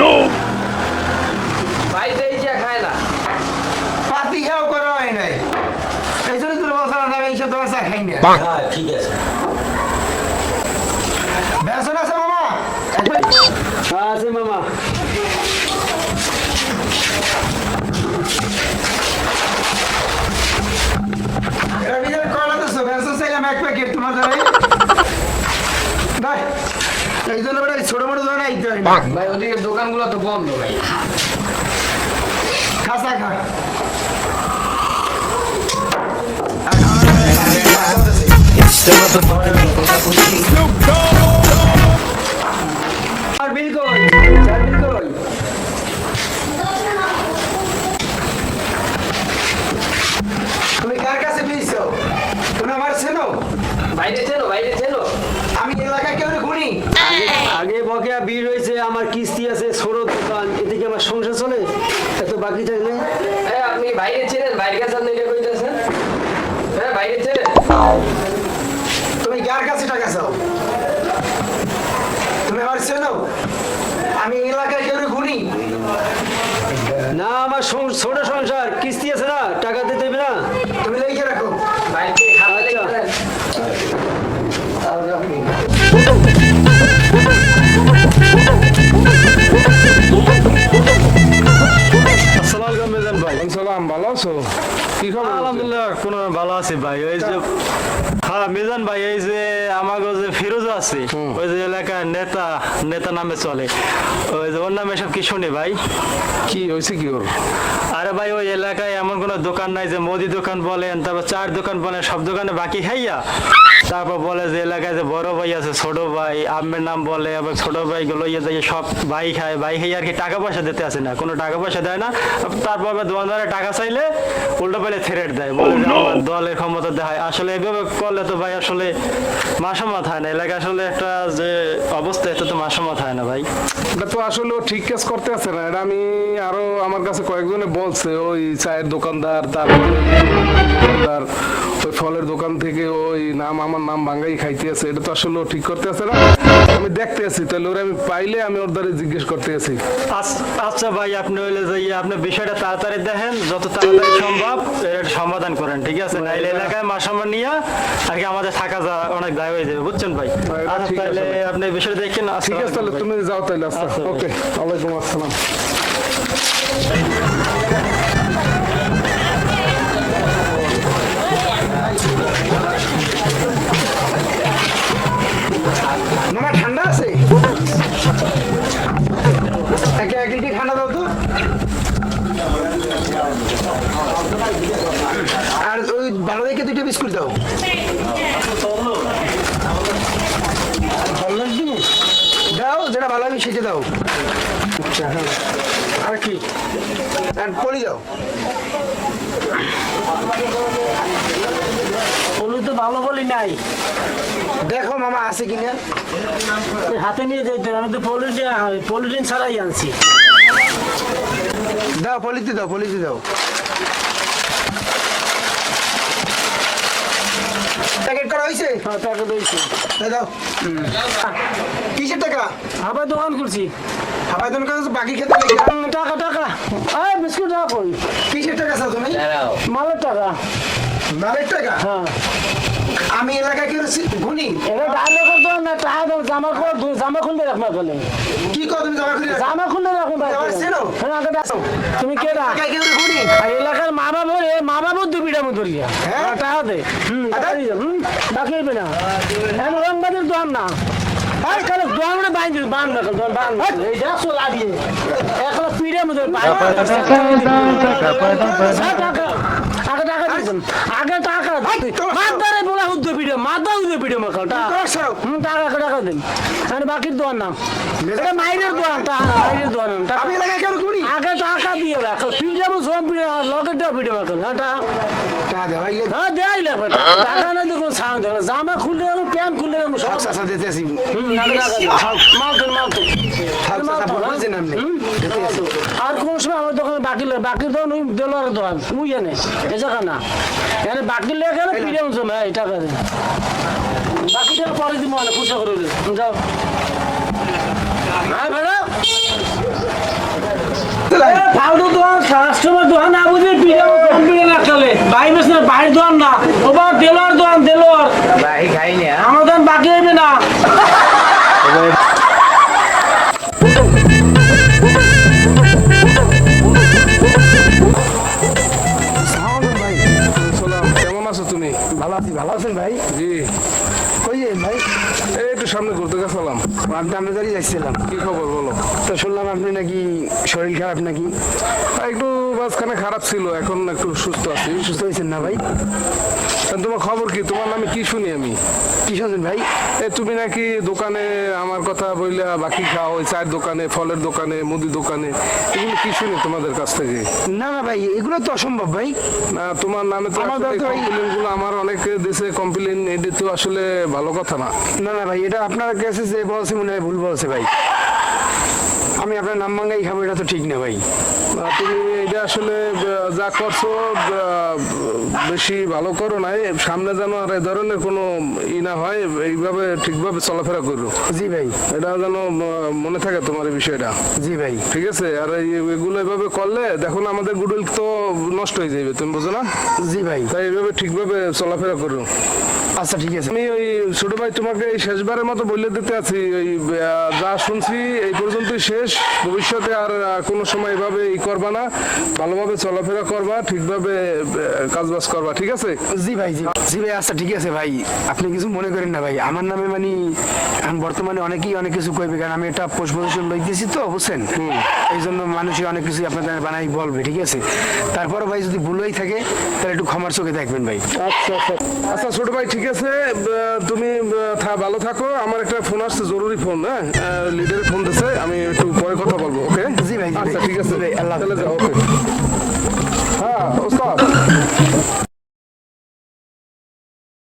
No ভাই দেই যা খায় না পাতি খাও করা হয় নাই এই জন্য তোর বসানো যাবে এইসব তোমার চা খাই না হ্যাঁ ঠিক আছে বেসন আছে মামা আছে মামা রবিবার কলা তো বেসন চাইলাম এক প্যাকেট তোমার ধরে ভাই এই জন্য বড় ছোট মোটো দোকানে আইতে হয় না ভাই ওদিকে দোকানগুলো তো বন্ধ ভাই খাসা খা আর বিল কই চার বিল কই তুমি কার কাছে পেয়েছো তুমি আমার চেনো বাইরে চেনো আমি এলাকায় কেউ ঘুরি আগে বকেয়া বিল হয়েছে আমার কিস্তি আছে ছোট দোকান এদিকে আমার সংসার চলে এত বাকি থাকলে আপনি বাইরে চেনেন বাইরে কাছে আপনি এটা কইতেছেন হ্যাঁ বাইরে চেনেন তুমি কার কাছে টাকা চাও তুমি আমার চেনো আমি এলাকায় কেউ ঘুরি না আমার ছোট সংসার কিস্তি আছে না টাকা দিতে দেবে না তুমি লিখে রাখো বাইরে খাতা আচ্ছা। লিখে আসসালামু আলাইকুম মেজান ভাই সালাম ভালো আছো কি খবর আলহামদুলিল্লাহ কোন ভালো আছি ভাই ওই যে হ্যাঁ মেজান ভাই এই যে আমাকে যে ফিরোজ আছে ওই যে এলাকার নেতা নামে চলে ওই যে ওর নামে সব কি শুনি ভাই কি হয়েছে কি ওর আরে ভাই ওই এলাকায় এমন কোনো দোকান নাই যে মুদি দোকান বলেন তারপর চার দোকান বলেন সব দোকানে বাকি খাইয়া তারপর বলে যে এলাকায় যে বড় ভাই আছে ছোট ভাই আম্মের নাম বলে এবং ছোট ভাই গুলো ইয়ে যায় সব ভাই খায় ভাই খাই আর কি টাকা পয়সা দিতে আসে না কোনো টাকা পয়সা দেয় না তারপর আবার দোকানদারে টাকা চাইলে উল্টো পাইলে থ্রেট দেয় বলে যে আমার দলের ক্ষমতা দেখায় আসলে এইভাবে করলে তো ভাই আসলে মাসমাত হয় না এলাকা আসলে একটা যে অবস্থা এতে তো মাসমাত হয় না ভাই এটা তো আসলে ও ঠিক কাজ করতে আছে না এটা আমি আরো আমার কাছে কয়েকজনে বলছে ওই চায়ের দোকানদার দোকানদার ওই ফলের দোকান থেকে ওই আমার নাম ভাঙ্গাই খাইতে আছে এটা তো আসলে ও ঠিক করতে আছে না আমি দেখতে আছি তাহলে ওরা আমি পাইলে আমি ওর দ্বারা জিজ্ঞেস করতে আছি আচ্ছা ভাই আপনি হইলে যাইয়ে আপনি বিষয়টা তাড়াতাড়ি দেখেন যত তাড়াতাড়ি সম্ভব এর সমাধান করেন ঠিক আছে নাইলে এলাকায় মাসামা নিয়ে আর কি আমাদের থাকা অনেক দায় হয়ে যাবে বুঝছেন ভাই এটা আচ্ছা ঠিক আছে তাহলে ভাই। আপনি বিষয়টা দেখেন ঠিক আছে তাহলে তুমি যাও তাহলে আচ্ছা আচ্ছা, ওকে ওয়ালাইকুম আসসালাম মামা ঠান্ডা আছে এক লিটার ঠান্ডা দাও তো আর ওই ভালো দেখে দুইটা বিস্কুট দাও দাও যেটা ভালো হবে সেটা দাও আচ্ছা হ্যাঁ আর কি আর পলি দাও পলি তো ভালো বলি নাই দেখো মামা আছে কিনা হাতে নিয়ে যেতে আমি তো পলিথিন ছাড়াই আনছি দাও পলিতে দাও প্যাকেট করা হয়েছে হ্যাঁ টাকা দিয়েছি দাও কিসের টাকা আবার দোকান করছি হাবাই দোকান করে বাকি খেতে লাগে টাকা এই বিস্কুট টাকা কই কিসের টাকা চাও তুমি মালের টাকা মালের টাকা হ্যাঁ আমি এলাকায় কেউ গুনি এটা ডায়লগ করতে না টাকা জামা খুলতে রাখবা গেলে কি কর তুমি জমা করে রাখো? জামা খুলতে রাখো ভাই আমার চেনো? হ্যাঁ আগে ডাকো। তুমি কে না এলাকায় কেউ গুনি এলাকার মা বাবুর দুপিটা মতো রিয়া হ্যাঁ? টাকা দে বাকি হইবে না এখন রংবাদের দোয়ান না আর কালে দোয়ান বাইন বান না দোয়ান বান এই দেখছো লাগিয়ে এখন পিড়ে মতো আগে টাকা মাদারে বলা উদ্য পিড়ে মাদা উদ্য পিড়ে মাখাও টাকা দিন আর বাকির দোয়ান না এটা মাইরের দোয়ান মাইরের দোয়ান আমি এলাকায় কেউ গুনি আগে টাকা দিয়ে রাখো পিড়ে সব পিড়ে লকেটটা পিড়ে মাখাও হ্যাঁ টাকা দাও এই হ্যাঁ দেয় লাগবে টাকা না দেখুন সাং দেবে জামা খুললে আমি প্যান্ট খুললে আমি সব আচ্ছা দিতে আসি আর কোন সময় আমার দোকানে বাকি দোকান ওই দেলোয়ার দোকান ওই এনে এ জায়গা না এনে বাকি লেগে গেলে পিড়ে জমে এই টাকা দেন বাকি টাকা পরে দিব মানে খুশা করে যাও হ্যাঁ ভাড়া ফালতু দোকান কাস্টমার দোকান না বুঝে পিড়ে কম্পিউটার না চলে ভাই বেশ না বাইরে দোকান না ওবা দেলোয়ার দোকান দেলোয়ার ভাই খাই না আমার দোকান বাকি হইবে না সালাম, কেমন আছো তুমি? ভালো আছি, ভালো আছেন ভাই? জি, কই যাই ভাই? এই একটু সামনে ঘুরতে গেছিলাম। আপনি আমরা দাঁড়িয়ে যাচ্ছিলাম, কি খবর বলো? তো শুনলাম আপনি নাকি শরীর খারাপ নাকি? একটু মাঝখানে খারাপ ছিল, এখন একটু সুস্থ আছি। সুস্থ হয়েছেন না ভাই? তা তোমার খবর কি? তোমার নামে কি শুনি আমি? কি শুনছেন ভাই? তুমি নাকি দোকানে আমার কথা বললে বাকি খাও, ওই চায়ের দোকানে, ফলের দোকানে, মুদি দোকানে, এগুলো কি শুনি তোমাদের কাছ থেকে? না না ভাই, এগুলো তো অসম্ভব ভাই। না, তোমার নামে তো আমার তো ভাই- কমপ্লেন গুলো আমার অনেকে দেশে কমপ্লেন, এটা তো আসলে ভালো কথা না। না না ভাই, এটা আপনার কাছে যে বলছে মনে হয় ভুল বলছে ভাই। আমি আপনার নাম ভাঙ্গাই খাবো, এটা তো ঠিক না ভাই। তুমি এটা আসলে যা করছো বেশি ভালো করো নাই, সামনে যেন আর এই ধরনের কোনো না হয়, এইভাবে ঠিকভাবে চলাফেরা করো। জি ভাই, এটা যেন মনে থাকে তোমার এই বিষয়টা, জি ভাই, ঠিক আছে? আর এগুলো এভাবে করলে দেখুন আমাদের গুডউইল তো নষ্ট হয়ে যাবে, তুমি বুঝো না? জি ভাই। তাই এইভাবে ঠিকভাবে চলাফেরা করো। আচ্ছা ঠিক আছে। আমি ওই ছোট ভাই তোমাকে এই শেষবারের মতো বলে দিতে আছি, ওই যা শুনছি এই পর্যন্তই শেষ। ভবিষ্যতে আর কোনো সময় এভাবে করবা না, ভালোভাবে চলাফেরা করবা, ঠিকভাবে কাজবাজ করবা, ঠিক আছে? জি ভাই, জি জি ভাই, আচ্ছা ঠিক আছে ভাই, আপনি কিছু মনে করেন না ভাই। আমার নামে মানে এখন বর্তমানে অনেকেই অনেক কিছু কইবে, কারণ আমি একটা পোস্ট পজিশন লইতেছি তো, বুঝছেন? এই জন্য মানুষই অনেক কিছু আপনাদের বানাই বলবে, ঠিক আছে? তারপরে ভাই যদি ভুল হয়ে থাকে তাহলে একটু ক্ষমার চোখে দেখবেন ভাই। আচ্ছা আচ্ছা আচ্ছা ছোট ভাই, ঠিক আছে, তুমি ভালো থাকো। আমার একটা ফোন আসছে, জরুরি ফোন, হ্যাঁ, লিডারের ফোন দিচ্ছে, আমি একটু পরে কথা বলবো, ওকে? জি ভাই, জি ভাই। আচ্ছা ঠিক আছে, জি ভাই, আল্লাহ তাহলে হাফেজ। যাও, ওকে। হ্যাঁ ওস্তাদ।